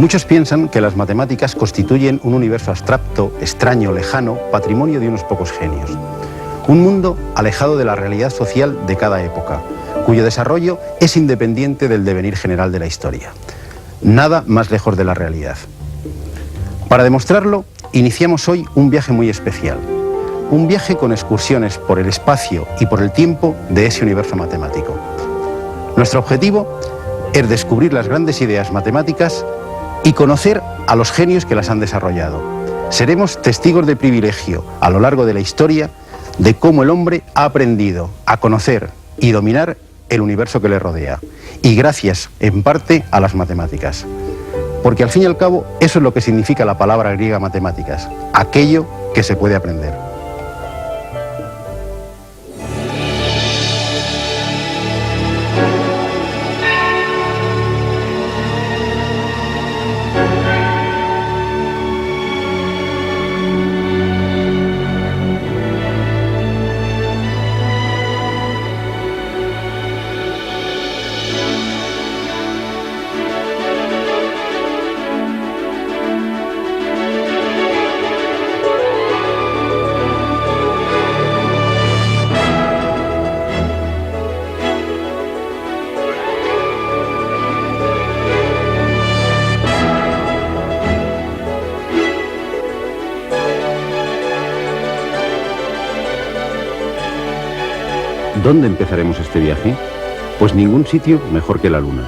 Muchos piensan que las matemáticas constituyen un universo abstracto, extraño, lejano, patrimonio de unos pocos genios. Un mundo alejado de la realidad social de cada época, cuyo desarrollo es independiente del devenir general de la historia. Nada más lejos de la realidad. Para demostrarlo, iniciamos hoy un viaje muy especial. Un viaje con excursiones por el espacio y por el tiempo de ese universo matemático. Nuestro objetivo es descubrir las grandes ideas matemáticas y conocer a los genios que las han desarrollado. Seremos testigos de privilegio a lo largo de la historia de cómo el hombre ha aprendido a conocer y dominar el universo que le rodea. Y gracias, en parte, a las matemáticas. Porque al fin y al cabo, eso es lo que significa la palabra griega matemáticas, aquello que se puede aprender. ¿Dónde empezaremos este viaje? Pues ningún sitio mejor que la Luna.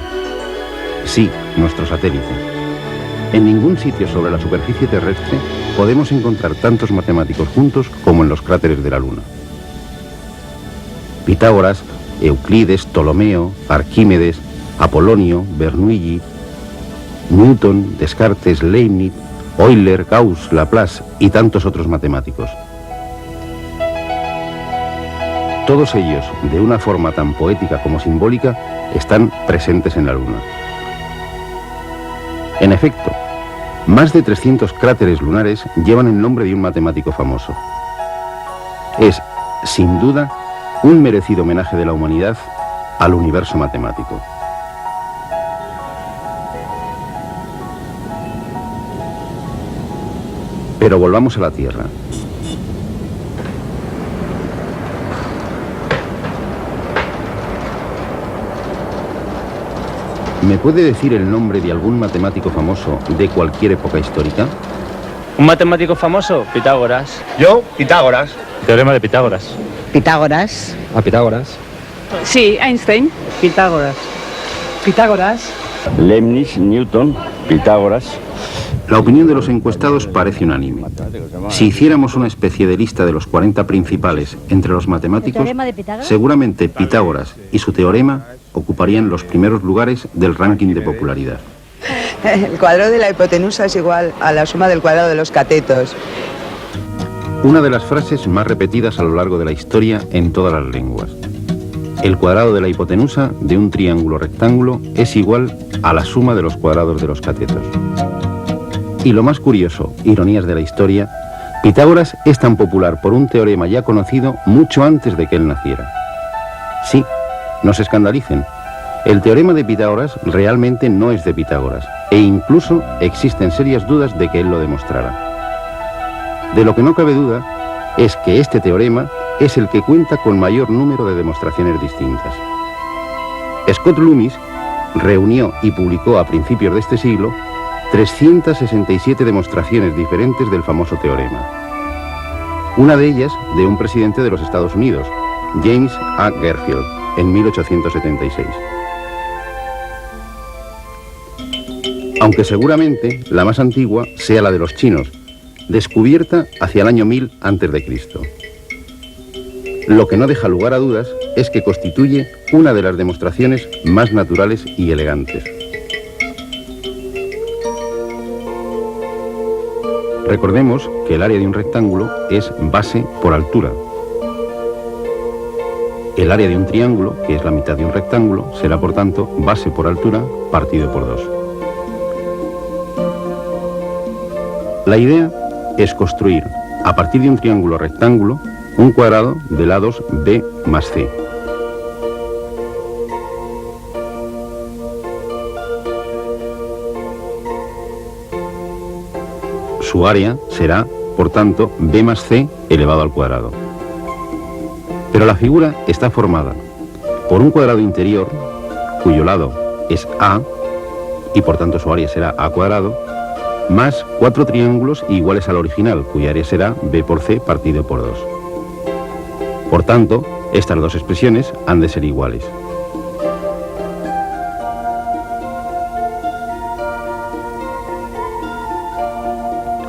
Sí, nuestro satélite. En ningún sitio sobre la superficie terrestre podemos encontrar tantos matemáticos juntos como en los cráteres de la Luna. Pitágoras, Euclides, Ptolomeo, Arquímedes, Apolonio, Bernoulli, Newton, Descartes, Leibniz, Euler, Gauss, Laplace y tantos otros matemáticos. Todos ellos, de una forma tan poética como simbólica, están presentes en la Luna. En efecto, más de 300 cráteres lunares llevan el nombre de un matemático famoso. Es, sin duda, un merecido homenaje de la humanidad al universo matemático. Pero volvamos a la Tierra. ¿Me puede decir el nombre de algún matemático famoso de cualquier época histórica? ¿Un matemático famoso? Pitágoras. Yo, Pitágoras. Teorema de Pitágoras. Pitágoras. A Pitágoras. Sí, Einstein. Pitágoras. Pitágoras. Leibniz, Newton, Pitágoras. La opinión de los encuestados parece unánime. Si hiciéramos una especie de lista de los 40 principales entre los matemáticos, seguramente Pitágoras y su teorema ocuparían los primeros lugares del ranking de popularidad. El cuadrado de la hipotenusa es igual a la suma del cuadrado de los catetos. Una de las frases más repetidas a lo largo de la historia en todas las lenguas. El cuadrado de la hipotenusa de un triángulo rectángulo es igual a la suma de los cuadrados de los catetos. Y lo más curioso, ironías de la historia, Pitágoras es tan popular por un teorema ya conocido mucho antes de que él naciera. Sí, no se escandalicen. El teorema de Pitágoras realmente no es de Pitágoras, e incluso existen serias dudas de que él lo demostrara. De lo que no cabe duda es que este teorema es el que cuenta con mayor número de demostraciones distintas. Scott Loomis reunió y publicó a principios de este siglo 367 demostraciones diferentes del famoso teorema. Una de ellas de un presidente de los Estados Unidos, James A. Garfield, en 1876. Aunque seguramente la más antigua sea la de los chinos, descubierta hacia el año 1000 a.C. Lo que no deja lugar a dudas es que constituye una de las demostraciones más naturales y elegantes. Recordemos que el área de un rectángulo es base por altura. El área de un triángulo, que es la mitad de un rectángulo, será por tanto base por altura partido por 2. La idea es construir, a partir de un triángulo rectángulo, un cuadrado de lados b más c. Su área será, por tanto, b más c elevado al cuadrado. Pero la figura está formada por un cuadrado interior, cuyo lado es a, y por tanto su área será a cuadrado, más 4 triángulos iguales al original, cuya área será b por c partido por 2. Por tanto, estas dos expresiones han de ser iguales.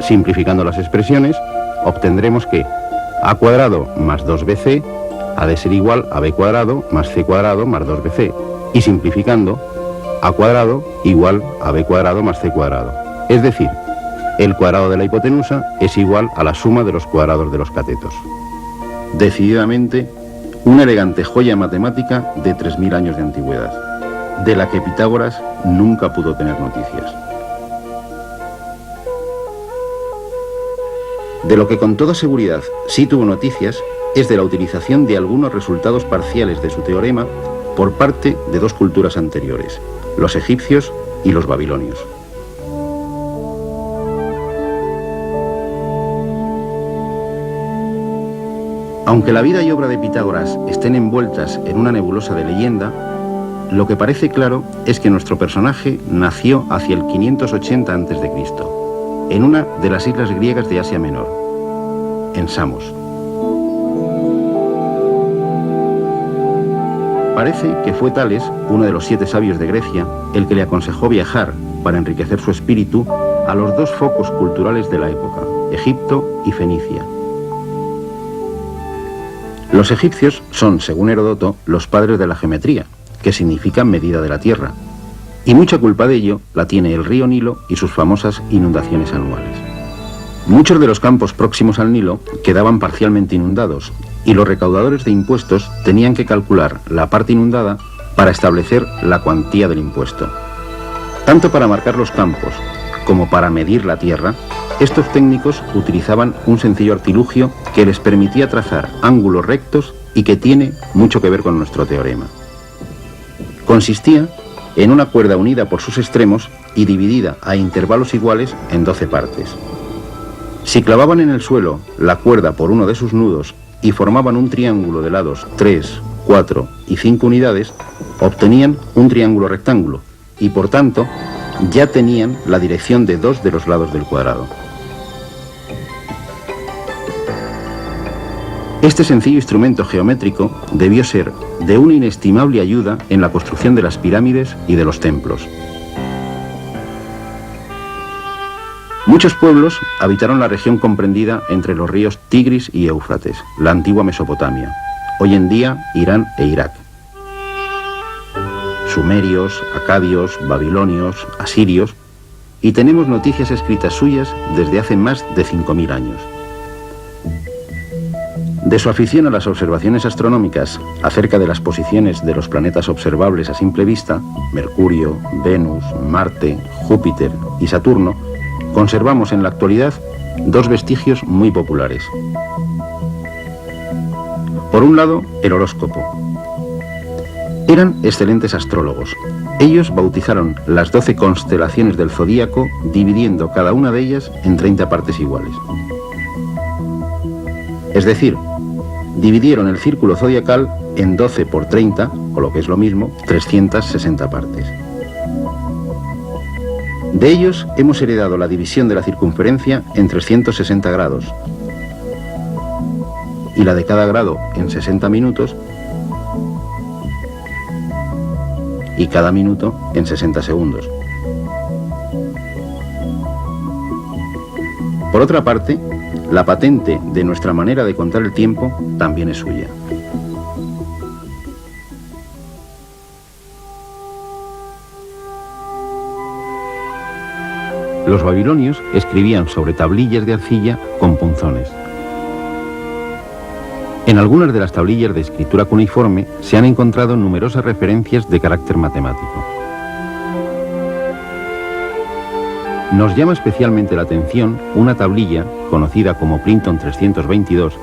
Simplificando las expresiones, obtendremos que a cuadrado más 2bc ha de ser igual a b cuadrado más c cuadrado más 2bc. Y simplificando, a cuadrado igual a b cuadrado más c cuadrado. Es decir, el cuadrado de la hipotenusa es igual a la suma de los cuadrados de los catetos. Decididamente, una elegante joya matemática de 3000 años de antigüedad, de la que Pitágoras nunca pudo tener noticias. De lo que con toda seguridad sí tuvo noticias es de la utilización de algunos resultados parciales de su teorema por parte de dos culturas anteriores, los egipcios y los babilonios. Aunque la vida y obra de Pitágoras estén envueltas en una nebulosa de leyenda, lo que parece claro es que nuestro personaje nació hacia el 580 a.C., en una de las islas griegas de Asia Menor, en Samos. Parece que fue Tales, uno de los 7 sabios de Grecia, el que le aconsejó viajar para enriquecer su espíritu a los dos focos culturales de la época, Egipto y Fenicia. Los egipcios son, según Heródoto, los padres de la geometría, que significa medida de la tierra, y mucha culpa de ello la tiene el río Nilo y sus famosas inundaciones anuales. Muchos de los campos próximos al Nilo quedaban parcialmente inundados, y los recaudadores de impuestos tenían que calcular la parte inundada para establecer la cuantía del impuesto. Tanto para marcar los campos como para medir la tierra, estos técnicos utilizaban un sencillo artilugio que les permitía trazar ángulos rectos y que tiene mucho que ver con nuestro teorema. Consistía en una cuerda unida por sus extremos y dividida a intervalos iguales en 12 partes. Si clavaban en el suelo la cuerda por uno de sus nudos y formaban un triángulo de lados 3, 4 y 5 unidades, obtenían un triángulo rectángulo y por tanto ya tenían la dirección de 2 de los lados del cuadrado. Este sencillo instrumento geométrico debió ser de una inestimable ayuda en la construcción de las pirámides y de los templos. Muchos pueblos habitaron la región comprendida entre los ríos Tigris y Éufrates, la antigua Mesopotamia, hoy en día Irán e Irak. Sumerios, acadios, babilonios, asirios, y tenemos noticias escritas suyas desde hace más de 5000 años. De su afición a las observaciones astronómicas acerca de las posiciones de los planetas observables a simple vista, Mercurio, Venus, Marte, Júpiter y Saturno, conservamos en la actualidad dos vestigios muy populares. Por un lado, el horóscopo. Eran excelentes astrólogos. Ellos bautizaron las 12 constelaciones del zodíaco, dividiendo cada una de ellas en 30 partes iguales. Es decir, dividieron el círculo zodiacal en 12 por 30, o lo que es lo mismo, 360 partes. De ellos hemos heredado la división de la circunferencia en 360 grados y la de cada grado en 60 minutos y cada minuto en 60 segundos. Por otra parte, la patente de nuestra manera de contar el tiempo también es suya. Los babilonios escribían sobre tablillas de arcilla con punzones. En algunas de las tablillas de escritura cuneiforme se han encontrado numerosas referencias de carácter matemático. Nos llama especialmente la atención una tablilla, conocida como Printon 322,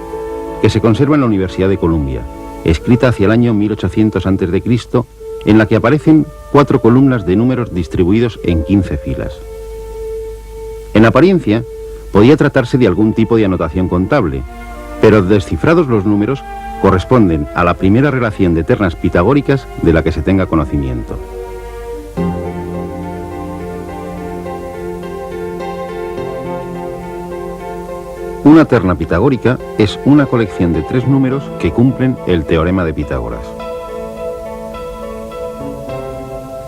que se conserva en la Universidad de Columbia, escrita hacia el año 1800 a.C., en la que aparecen 4 columnas de números distribuidos en 15 filas. En apariencia, podía tratarse de algún tipo de anotación contable, pero descifrados los números, corresponden a la primera relación de ternas pitagóricas de la que se tenga conocimiento. Una terna pitagórica es una colección de 3 números que cumplen el teorema de Pitágoras.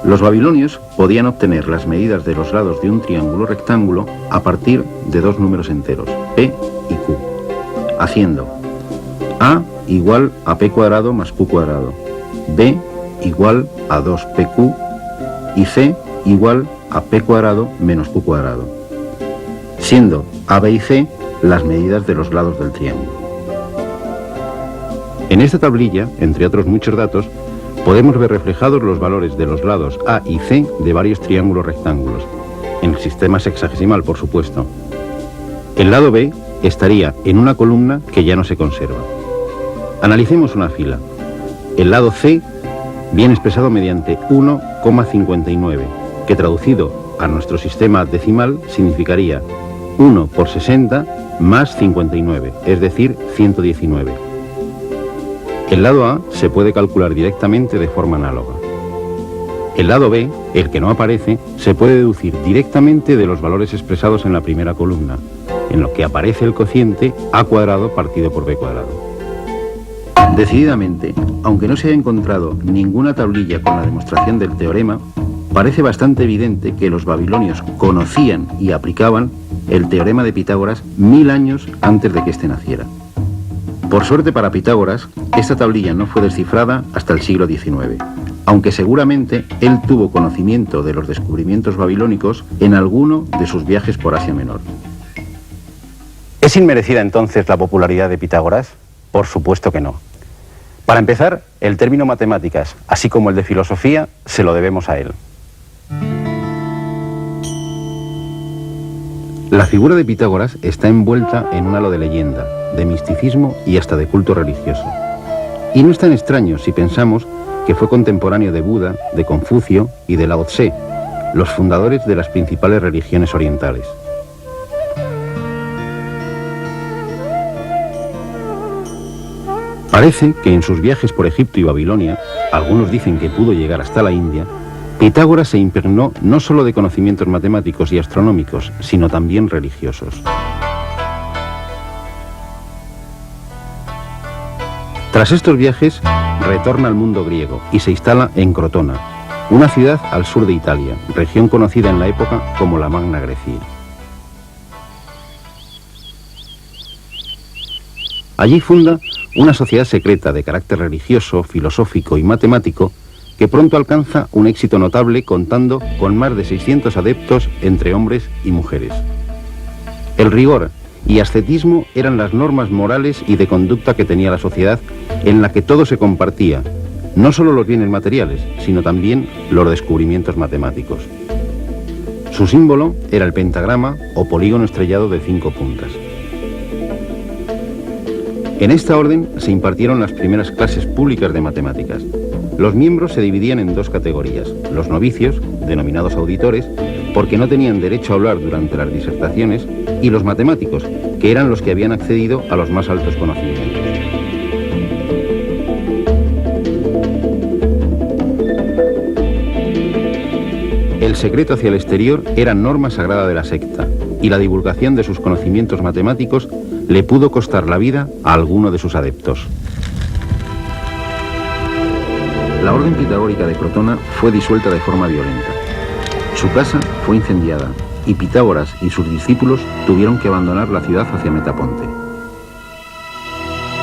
Los babilonios podían obtener las medidas de los lados de un triángulo rectángulo a partir de 2 números enteros, P y Q, haciendo A igual a P cuadrado más Q cuadrado, B igual a 2PQ y C igual a P cuadrado menos Q cuadrado, siendo A, B y C las medidas de los lados del triángulo. En esta tablilla, entre otros muchos datos, podemos ver reflejados los valores de los lados A y C de varios triángulos rectángulos, en el sistema sexagesimal, por supuesto. El lado B estaría en una columna que ya no se conserva. Analicemos una fila. El lado C viene expresado mediante 1,59, que traducido a nuestro sistema decimal significaría 1 por 60 más 59, es decir, 119. El lado A se puede calcular directamente de forma análoga. El lado B, el que no aparece, se puede deducir directamente de los valores expresados en la primera columna, en lo que aparece el cociente A cuadrado partido por B cuadrado. Decididamente, aunque no se haya encontrado ninguna tablilla con la demostración del teorema, parece bastante evidente que los babilonios conocían y aplicaban el teorema de Pitágoras 1000 años antes de que éste naciera. Por suerte para Pitágoras, esta tablilla no fue descifrada hasta el siglo XIX, aunque seguramente él tuvo conocimiento de los descubrimientos babilónicos en alguno de sus viajes por Asia Menor. ¿Es inmerecida entonces la popularidad de Pitágoras? Por supuesto que no. Para empezar, el término matemáticas, así como el de filosofía, se lo debemos a él. La figura de Pitágoras está envuelta en un halo de leyenda, de misticismo y hasta de culto religioso. Y no es tan extraño si pensamos que fue contemporáneo de Buda, de Confucio y de Lao Tse, los fundadores de las principales religiones orientales. Parece que en sus viajes por Egipto y Babilonia, algunos dicen que pudo llegar hasta la India, Pitágoras se impregnó no solo de conocimientos matemáticos y astronómicos, sino también religiosos. Tras estos viajes, retorna al mundo griego y se instala en Crotona, una ciudad al sur de Italia, región conocida en la época como la Magna Grecia. Allí funda una sociedad secreta de carácter religioso, filosófico y matemático que pronto alcanza un éxito notable contando con más de 600 adeptos entre hombres y mujeres. El rigor y ascetismo eran las normas morales y de conducta que tenía la sociedad en la que todo se compartía, no solo los bienes materiales, sino también los descubrimientos matemáticos. Su símbolo era el pentagrama o polígono estrellado de 5 puntas. En esta orden se impartieron las primeras clases públicas de matemáticas. Los miembros se dividían en 2 categorías, los novicios, denominados auditores, porque no tenían derecho a hablar durante las disertaciones, y los matemáticos, que eran los que habían accedido a los más altos conocimientos. El secreto hacia el exterior era norma sagrada de la secta, y la divulgación de sus conocimientos matemáticos le pudo costar la vida a alguno de sus adeptos. La orden pitagórica de Crotona fue disuelta de forma violenta. Su casa fue incendiada y Pitágoras y sus discípulos tuvieron que abandonar la ciudad hacia Metaponte.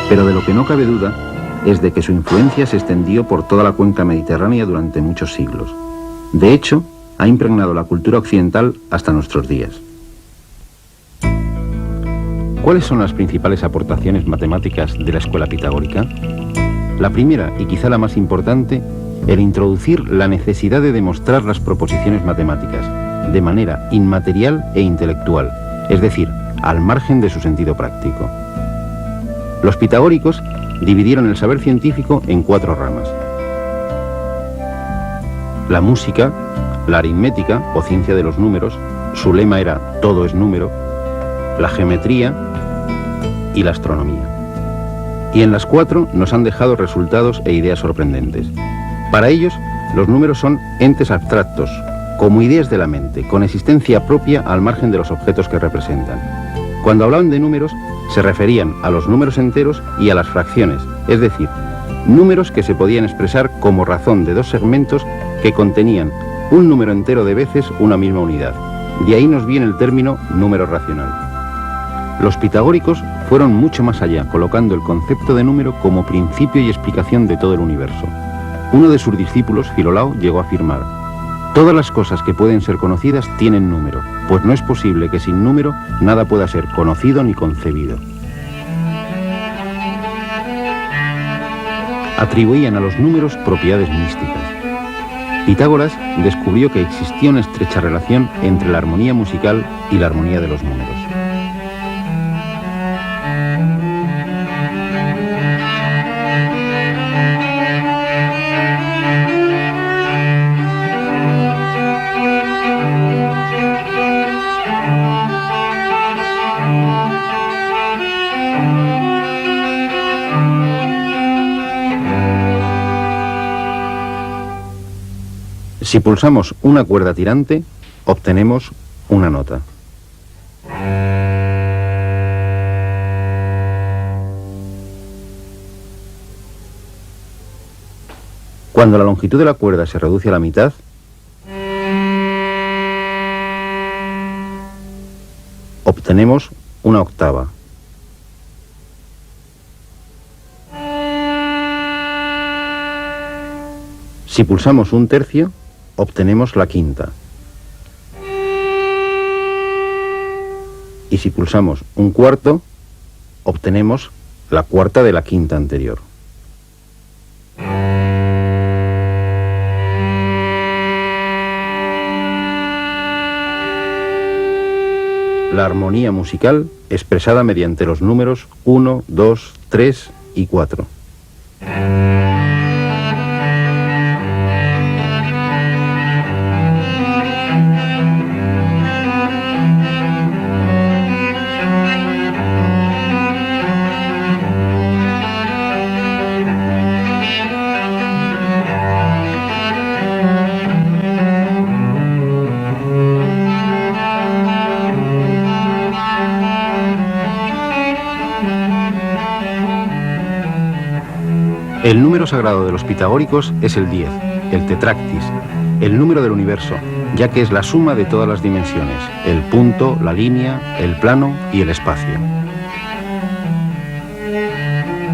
Pero de lo que no cabe duda es de que su influencia se extendió por toda la cuenca mediterránea durante muchos siglos. De hecho, ha impregnado la cultura occidental hasta nuestros días. ¿Cuáles son las principales aportaciones matemáticas de la escuela pitagórica? La primera, y quizá la más importante, el introducir la necesidad de demostrar las proposiciones matemáticas de manera inmaterial e intelectual, es decir, al margen de su sentido práctico. Los pitagóricos dividieron el saber científico en 4 ramas. La música, la aritmética o ciencia de los números, su lema era todo es número, la geometría y la astronomía. Y en las 4 nos han dejado resultados e ideas sorprendentes. Para ellos, los números son entes abstractos, como ideas de la mente, con existencia propia al margen de los objetos que representan. Cuando hablaban de números, se referían a los números enteros y a las fracciones, es decir, números que se podían expresar como razón de dos segmentos que contenían un número entero de veces una misma unidad. De ahí nos viene el término número racional. Los pitagóricos fueron mucho más allá, colocando el concepto de número como principio y explicación de todo el universo. Uno de sus discípulos, Filolao, llegó a afirmar: todas las cosas que pueden ser conocidas tienen número, pues no es posible que sin número nada pueda ser conocido ni concebido. Atribuían a los números propiedades místicas. Pitágoras descubrió que existía una estrecha relación entre la armonía musical y la armonía de los números. Si pulsamos una cuerda tirante, obtenemos una nota. Cuando la longitud de la cuerda se reduce a la mitad, obtenemos una octava. Si pulsamos un tercio, obtenemos la quinta. Y si pulsamos un cuarto, obtenemos la cuarta de la quinta anterior. La armonía musical expresada mediante los números 1, 2, 3 y 4. El número sagrado de los pitagóricos es el 10, el tetractis, el número del universo, ya que es la suma de todas las dimensiones, el punto, la línea, el plano y el espacio.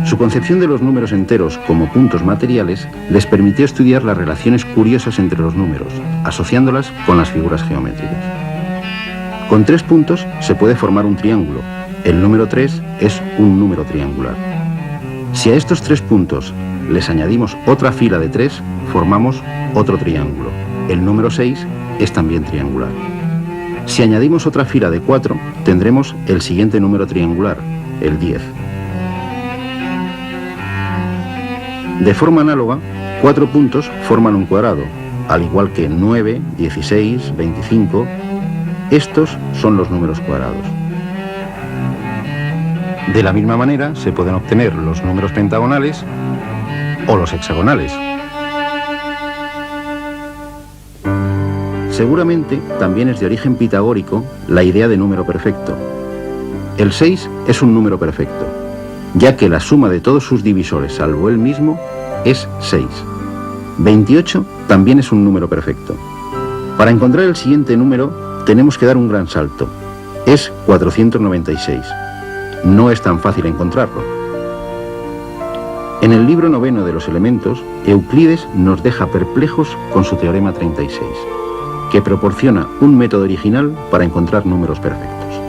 Su concepción de los números enteros como puntos materiales les permitió estudiar las relaciones curiosas entre los números, asociándolas con las figuras geométricas. Con 3 puntos se puede formar un triángulo. El número 3 es un número triangular. Si a estos 3 puntos les añadimos otra fila de 3, formamos otro triángulo. El número 6 es también triangular. Si añadimos otra fila de 4, tendremos el siguiente número triangular, el 10. De forma análoga, 4 puntos forman un cuadrado, al igual que 9, 16, 25. Estos son los números cuadrados. De la misma manera se pueden obtener los números pentagonales o los hexagonales. Seguramente también es de origen pitagórico la idea de número perfecto. El 6 es un número perfecto, ya que la suma de todos sus divisores, salvo él mismo, es 6. 28 también es un número perfecto. Para encontrar el siguiente número tenemos que dar un gran salto. Es 496. No es tan fácil encontrarlo. En el libro 9 de los elementos, Euclides nos deja perplejos con su teorema 36, que proporciona un método original para encontrar números perfectos.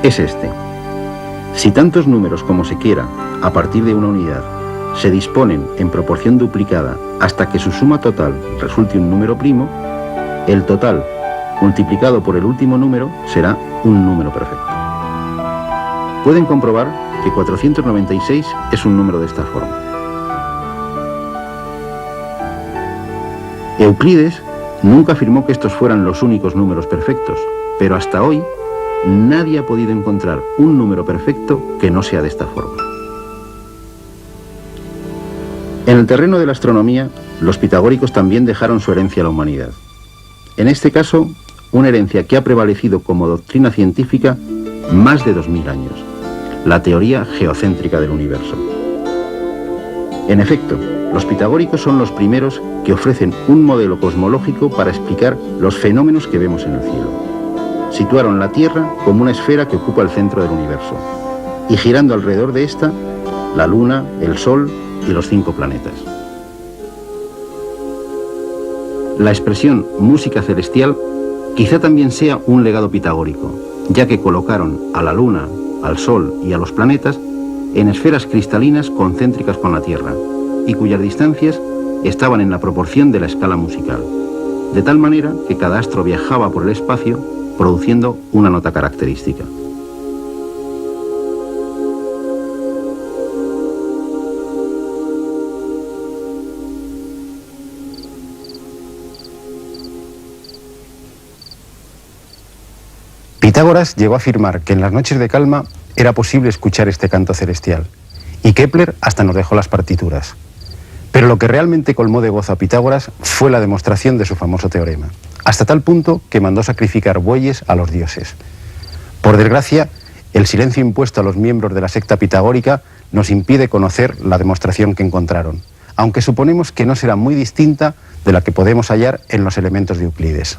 Es este: si tantos números como se quiera, a partir de una unidad, se disponen en proporción duplicada hasta que su suma total resulte un número primo, el total multiplicado por el último número será un número perfecto. Pueden comprobar que 496 es un número de esta forma. Euclides nunca afirmó que estos fueran los únicos números perfectos, pero hasta hoy nadie ha podido encontrar un número perfecto que no sea de esta forma. En el terreno de la astronomía, los pitagóricos también dejaron su herencia a la humanidad. En este caso, una herencia que ha prevalecido como doctrina científica más de 2000 años, la teoría geocéntrica del universo. En efecto, los pitagóricos son los primeros que ofrecen un modelo cosmológico para explicar los fenómenos que vemos en el cielo. Situaron la Tierra como una esfera que ocupa el centro del universo, y girando alrededor de esta, la Luna, el Sol y los 5 planetas. La expresión música celestial quizá también sea un legado pitagórico, ya que colocaron a la Luna, al Sol y a los planetas en esferas cristalinas concéntricas con la Tierra, y cuyas distancias estaban en la proporción de la escala musical, de tal manera que cada astro viajaba por el espacio produciendo una nota característica. Pitágoras llegó a afirmar que en las noches de calma era posible escuchar este canto celestial, y Kepler hasta nos dejó las partituras. Pero lo que realmente colmó de gozo a Pitágoras fue la demostración de su famoso teorema, hasta tal punto que mandó sacrificar bueyes a los dioses. Por desgracia, el silencio impuesto a los miembros de la secta pitagórica nos impide conocer la demostración que encontraron, aunque suponemos que no será muy distinta de la que podemos hallar en los elementos de Euclides.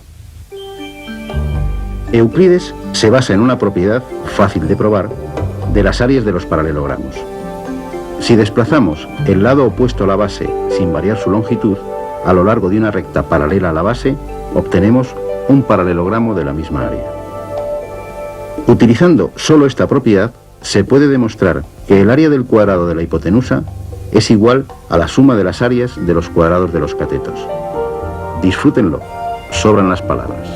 Euclides se basa en una propiedad fácil de probar de las áreas de los paralelogramos. Si desplazamos el lado opuesto a la base sin variar su longitud a lo largo de una recta paralela a la base, obtenemos un paralelogramo de la misma área. Utilizando solo esta propiedad, se puede demostrar que el área del cuadrado de la hipotenusa es igual a la suma de las áreas de los cuadrados de los catetos. Disfrútenlo, sobran las palabras.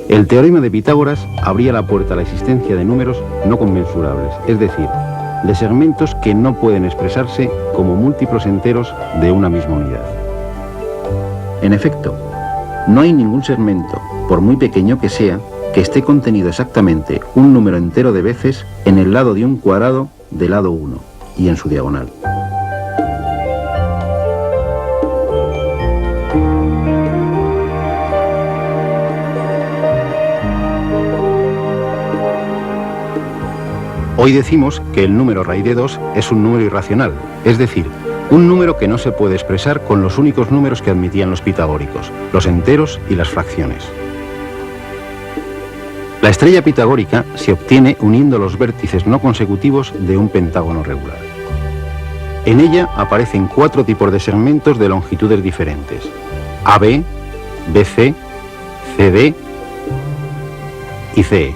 El teorema de Pitágoras abría la puerta a la existencia de números no conmensurables, es decir, de segmentos que no pueden expresarse como múltiplos enteros de una misma unidad. En efecto, no hay ningún segmento, por muy pequeño que sea, que esté contenido exactamente un número entero de veces en el lado de un cuadrado del lado 1 y en su diagonal. Hoy decimos que el número raíz de 2 es un número irracional, es decir, un número que no se puede expresar con los únicos números que admitían los pitagóricos, los enteros y las fracciones. La estrella pitagórica se obtiene uniendo los vértices no consecutivos de un pentágono regular. En ella aparecen 4 tipos de segmentos de longitudes diferentes: AB, BC, CD y CE.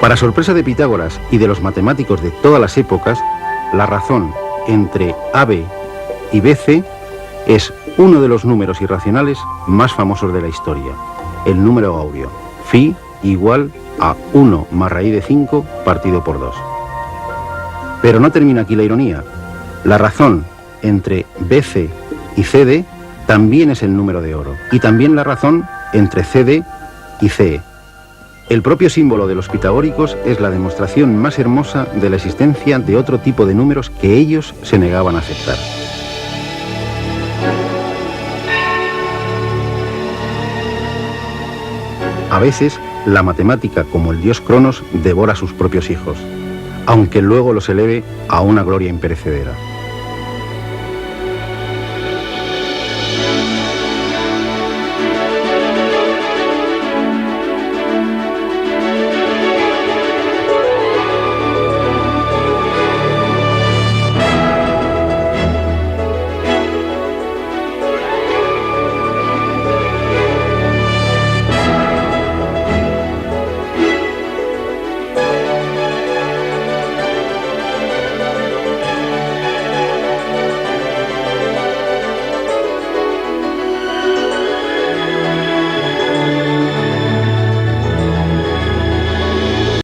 Para sorpresa de Pitágoras y de los matemáticos de todas las épocas, la razón entre AB y BC es uno de los números irracionales más famosos de la historia, el número áureo, phi igual a 1 más raíz de 5 partido por 2. Pero no termina aquí la ironía. La razón entre BC y CD también es el número de oro, y también la razón entre CD y CE. El propio símbolo de los pitagóricos es la demostración más hermosa de la existencia de otro tipo de números que ellos se negaban a aceptar. A veces, la matemática, como el dios Cronos, devora a sus propios hijos, aunque luego los eleve a una gloria imperecedera.